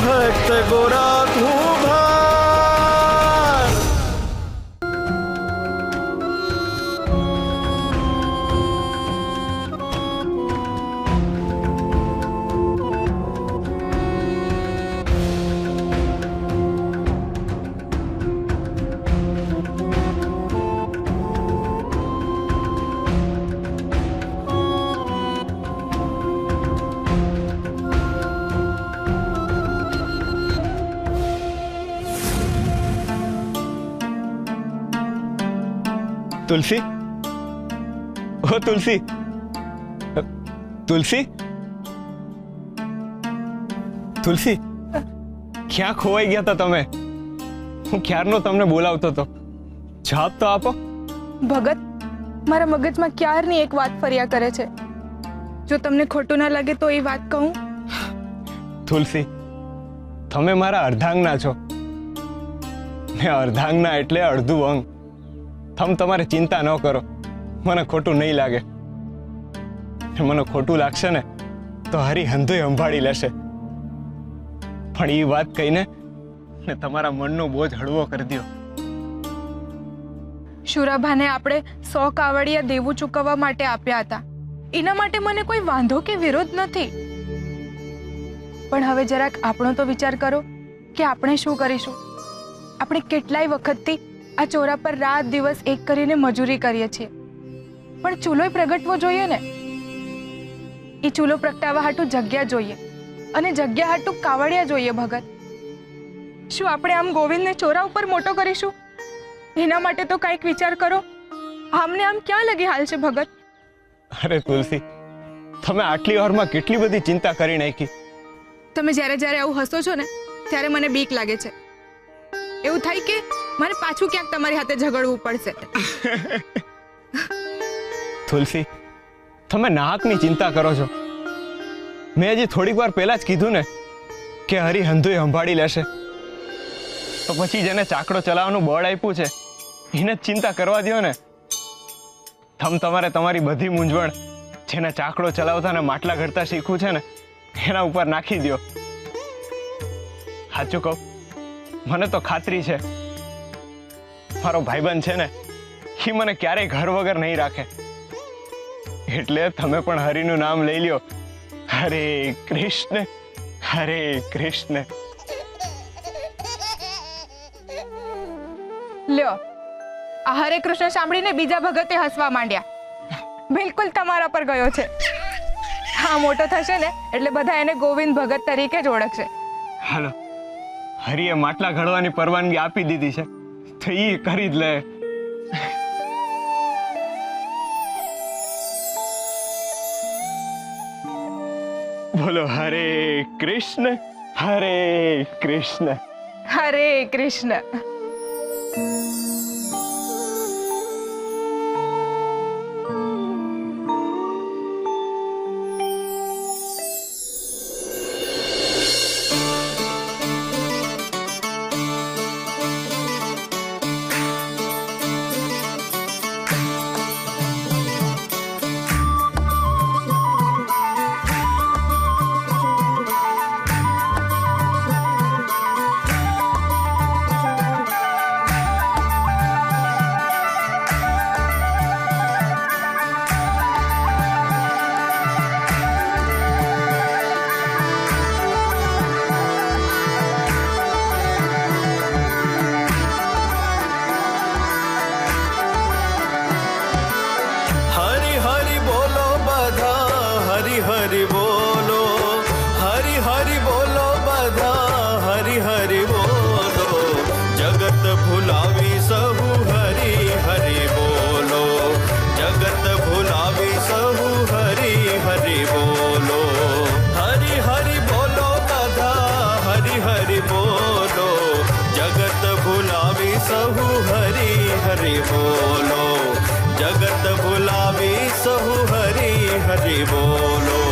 भक्त गोरा भार। तुलसी, ओ तुलसी, तुलसी, तुलसी, क्या खोवाई गया था तमे? હું ક્યારનો તમને બોલાવતો હતો, જવાબ તો આપો। ભગત, મારા મગજમાં ક્યારની એક વાત ફર્યા કરે છે, જો તમને ખોટું ના લાગે તો એ વાત કહું। तुलसी, તમે મારા અર્ધાંગના છો ને અર્ધાંગના એટલે અડધું અંગ। તમે તમારે ચિંતા ન કરો, મને ખોટું નહીં લાગે। મને ખોટું લાગશે ને તો હરી હંધોય સંભાળી લેશે, પણ એ વાત કહીને ને તમારા મનનો બોજ હળવો કરી દો। શુરાભાને આપણે 100 કાવડિયા દેવું ચૂકવવા માટે આપ્યા હતા, એના માટે મને કોઈ વાંધો કે વિરોધ નથી, પણ હવે જરાક આપણો તો વિચાર કરો કે આપણે શું કરીશું। આપણે કેટલાય વખતથી આ ચોરા પર રાત દિવસ એક કરીને મજૂરી કરીએ છીએ, પણ ચૂલો પ્રગટવો જોઈએ ને। એ ચૂલો પ્રગટાવવા હાટુ જગ્યા જોઈએ, અને જગ્યા હાટુ કાવડિયા જોઈએ। ભગત, શું આપણે આમ ગોવિંદને ચોરા ઉપર મોટો કરીશું? એના માટે તો કંઈક વિચાર કરો। આમને આમ ક્યાં લગી હાલ છે ભગત? અરે તુલસી, તમે આટલી વારમાં કેટલી બધી ચિંતા કરી નાખી। તમે જ્યારે જ્યારે આવું હસો છો ને ત્યારે મને બીક લાગે છે, એવું થાય કે મારે પાછું ક્યાંક તમારી હાથે ઝઘડવું પડશે। તુલસી, તમે નાહકની ચિંતા કરો છો। મેં હજી થોડીક વાર પહેલા જ કીધું ને કે હરી હંધોય સંભાળી લેશે, તો પછી જેને ચાકડો ચલાવવાનું બળ આપ્યું છે એને જ ચિંતા કરવા દો ને। તમારે તમારી બધી મૂંઝવણ જેને ચાકડો ચલાવતા ને માટલા ઘડતા શીખવું છે ને એના ઉપર નાખી દો। સાચું કહું, મને તો ખાતરી છે મારો ભાઈબંધ છે ને એ મને ક્યારેય ઘર વગર નહીં રાખે, એટલે તમે પણ હરિનું નામ લઈ લ્યો। હરે કૃષ્ણ, હરે કૃષ્ણ। લ્યો, આ હરે કૃષ્ણ સાંભળીને બીજા ભગતે હસવા માંડ્યા। બિલકુલ તમારા પર ગયો છે। હા, મોટો થશે ને એટલે બધા એને ગોવિંદ ભગત તરીકે જ ઓળખશે। હાલો, હરિએ માટલા ઘડવાની પરવાનગી આપી દીધી છે તો એ કરી જ લે। બોલો હરે કૃષ્ણ, હરે કૃષ્ણ, હરે કૃષ્ણ। हरि बोलो, हरि हरि बोलो बधा, हरि हरि बोलो, जगत भुलावी सहु हरि हरि बोलो, जगत भुलावी सहु हरि हरि बोलो, हरि हरि बोलो बधा, हरि हरि बोलो, जगत भुलावी सहु हरि हरि बोलो, जगत भुलावी सहु हरि हरि बोलो।